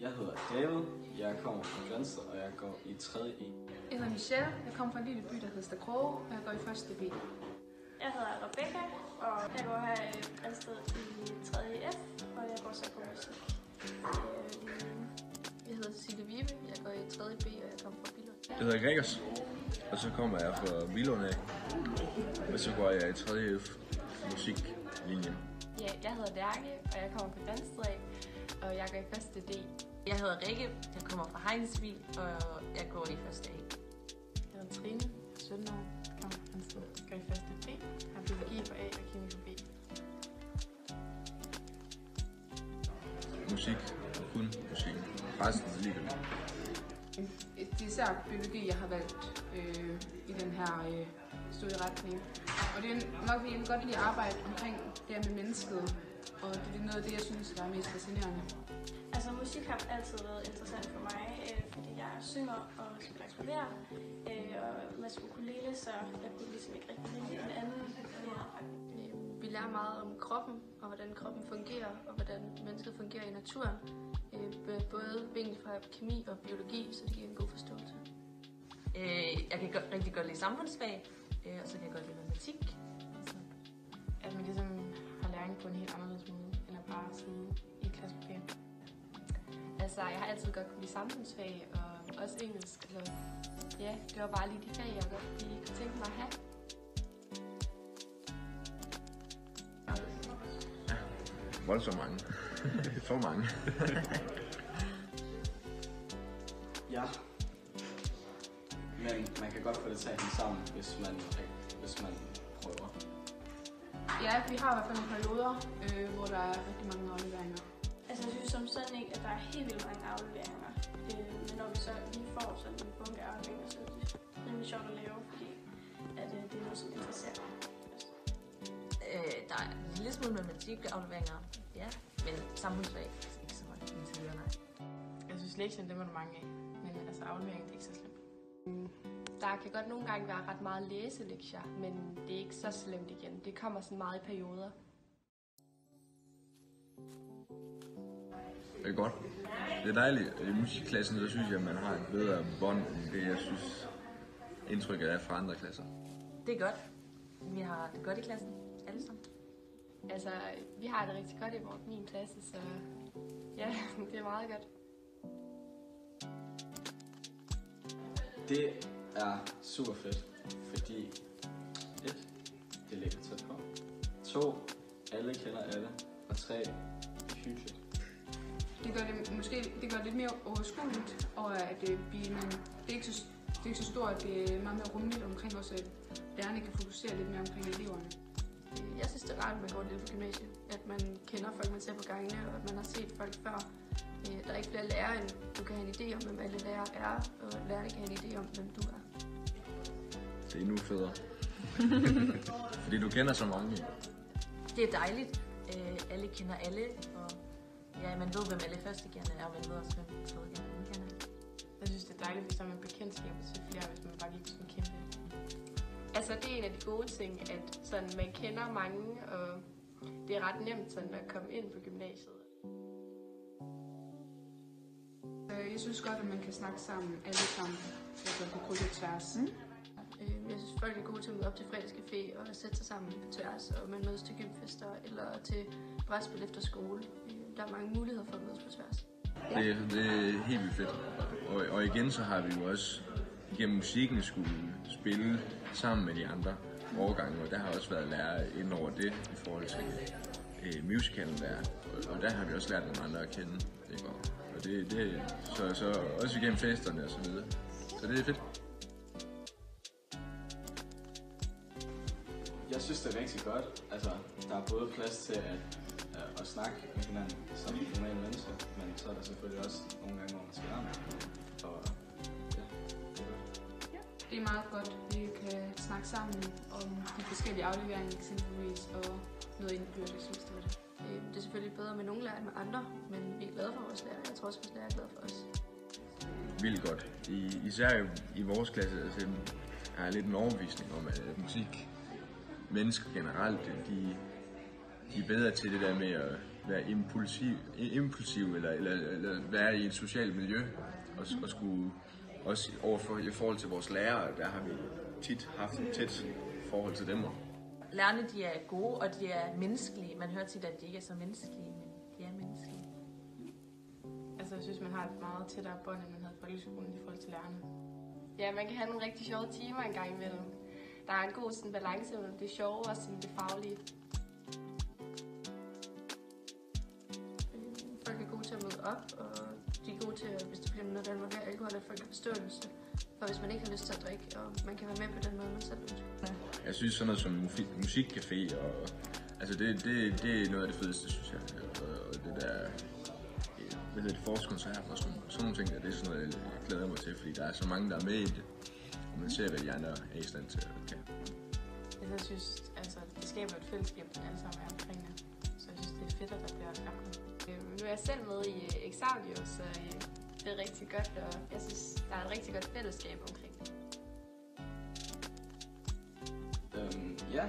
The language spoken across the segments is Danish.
Jeg hedder David, jeg kommer fra Grænsted, og jeg går i 3. E. Jeg hedder Michelle, jeg kommer fra en lille by, der hedder Stakroge, og jeg går i 1. B. Jeg hedder Rebecca, og jeg går her i Grænsted i 3. F, og jeg går så på musik. Jeg hedder Cecilie Vibe, jeg går i 3. B, og jeg kommer fra Billund. Jeg hedder Gregers, og så kommer jeg fra Billund af, og så går jeg i 3. F musiklinjen. Ja, jeg hedder Lærke, og jeg kommer fra Grænsted af, og jeg går i 1. D. Jeg hedder Rikke, jeg kommer fra Hejnsvig, og jeg går i 1. A. Jeg hedder Trine, 17 år, kommer fra Grænsted, går i 1. B, har biologi på A og kemi på B. Musik, kun musik. Resten er ligegyldigt. Det er især biologi, jeg har valgt i den her studieretning. Og det er nok, fordi jeg godt lide at arbejde omkring det her med mennesket, og det er noget af det, jeg synes, der er mest fascinerende. Altså musik har altid været interessant for mig, fordi jeg synger og spiller klaver, og med ukulele, så jeg kunne ligesom ikke rigtig lide en anden. Vi lærer meget om kroppen, og hvordan kroppen fungerer, og hvordan mennesket fungerer i naturen. Både vinkel fra kemi og biologi, så det giver en god forståelse. Jeg kan rigtig godt lide samfundsfag, og så kan jeg godt lide matematik. At man ligesom har læring på en helt anderledes måde, end at bare sidde i et klasselokale. Altså, jeg har altid godt kunne lide samfundsfag, og også engelsk. Så ja, det var bare lige de fag, jeg godt lige kunne tænke mig at have. Voldsomt mange. For mange. Ja. Men man kan godt få det til at hænge sammen, hvis man prøver. Ja, vi har i hvert fald nogle perioder, hvor der er rigtig mange afleveringer. Altså jeg synes som sådan ikke, at der er helt vildt mange afleveringer. Men når vi så lige får sådan en bunke afleveringer, så er det rimelig sjovt at lave, fordi at, det er noget, som interesserer mig. Der er en lille smule matematik-afleveringer, ja, men samfundsfag ikke så meget indtil videre, nej. Jeg synes, lektionen, det var der mange af, men altså afleveringen, det er ikke så slemt. Der kan godt nogle gange være ret meget læselektier, men det er ikke så slemt igen. Det kommer sådan meget i perioder. Det er godt. Det er dejligt. I musikklassen, så synes jeg, at man har et bedre bånd, end det, jeg synes, indtrykket er fra andre klasser. Det er godt. Vi har det godt i klassen, alle sammen. Altså, vi har det rigtig godt i min klasse, så ja, det er meget godt. Det er super fedt, fordi 1. Det ligger tæt på. 2. Alle kender alle. Og 3. Det er hyggeligt. Det gør det lidt mere overskueligt, og at det er ikke så stort, det er meget mere rummeligt omkring også, at lærerne kan fokusere lidt mere omkring eleverne. Jeg synes, det er rart, at man går lidt på gymnasiet. At man kender folk, man ser på gangene, og at man har set folk før. Der er ikke flere lærere, end du kan have en idé om, hvem alle lærere er, og lærerne kan have en idé om, hvem du er. Det er endnu federe. Fordi du kender så mange. Det er dejligt. Alle kender alle, og ja, man ved, hvem alle førstegærende er, og man ved også, hvem tredjegærende kender. Jeg synes, det er dejligt, hvis man bekendtskabet til flere, hvis man bare lige kan kende det. Altså, det er en af de gode ting, at sådan, man kender mange, og det er ret nemt sådan, at komme ind på gymnasiet. Jeg synes godt, at man kan snakke sammen, alle sammen, altså på kryds og tværs. Jeg synes, folk er gode til at møde op til fredagscafé og sætte sig sammen på tværs, og man mødes til gymfester eller til brætspil efter skole. Der er mange muligheder for at mødes på tværs. Det er helt vildt fedt. Og igen så har vi jo også gennem musikken skulle spille sammen med de andre årgange, og der har også været lærere inden over det i forhold til musicalen der. Og der har vi også lært nogle andre at kende. Og det så også igennem festerne og så videre. Så det er fedt. Jeg synes, det er rigtig godt. Altså, der er både plads til at snakke med hinanden som normale mennesker, men så er der selvfølgelig også nogle gange, hvor man skal ramme. Og ja, det er godt. Ja. Det er meget godt, at vi kan snakke sammen om de forskellige afleveringer eksempelvis, og noget indbyrdes, hvis det var det. Det er selvfølgelig bedre med nogle lærere end med andre, men vi er glade for vores lærere. Jeg tror også, vores lærere er glade for os. Vildt godt. Især i vores klasse. Altså, jeg har lidt en overbevisning om, at musik, mennesker generelt, de er bedre til det der med at være impulsiv eller være i et socialt miljø. Og skulle også i forhold til vores lærere, der har vi tit haft et tæt forhold til dem. Lærerne, de er gode, og de er menneskelige. Man hører tit, at de ikke er så menneskelige, men de er menneskelige. Altså, jeg synes, man har et meget tættere bånd, end man havde i folkeskolen i forhold til lærerne. Ja, man kan have nogle rigtig sjove timer en gang imellem. Der er en god sådan, balance mellem det sjove og sådan, det faglige. Folk er gode til at møde op, og de er gode til, hvis det bliver noget, der involverer alkohol, at folk har forståelse. Og hvis man ikke har lyst til at drikke, og man kan være med på den måde, man selv ønsker. Jeg synes sådan noget som musikcafé, og altså det er noget af det fedeste, synes jeg. Og det der, forårskoncerter og sådan nogle ting, det er sådan noget, jeg glæder mig til, fordi der er så mange, der er med i det. Og man ser, hvad de andre er i stand til. Okay. Jeg synes, altså, det skaber et fællesskab, der alle sammen er omkring det. Så jeg synes, det er fedt, at der bliver lagt. Nu er jeg selv med i Exaudio, så det er rigtig godt, og jeg synes, der er et rigtig godt fællesskab omkring det. Ja,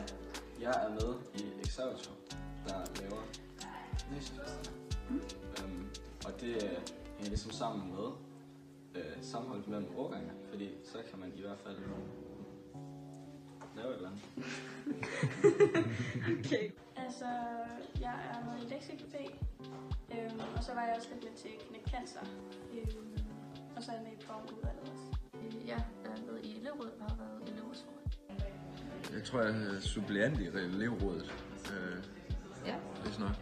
jeg er med i Exaudio, der laver næstfester. Og det hænger ligesom sammen med sammenholdet mellem årgange, fordi så kan man i hvert fald lave et eller andet. Okay. Altså, jeg er med i Lektiecafé, og så var jeg også lidt med til Knæk Cancer, og så er jeg med i Provudvalget også. Ja, jeg er med i elevrådet og har været elevrådsformand. Jeg tror, jeg er suppleant i elevrådet. Ja. Det er sådan noget.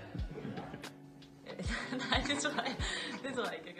Nej, det tror jeg ikke, jeg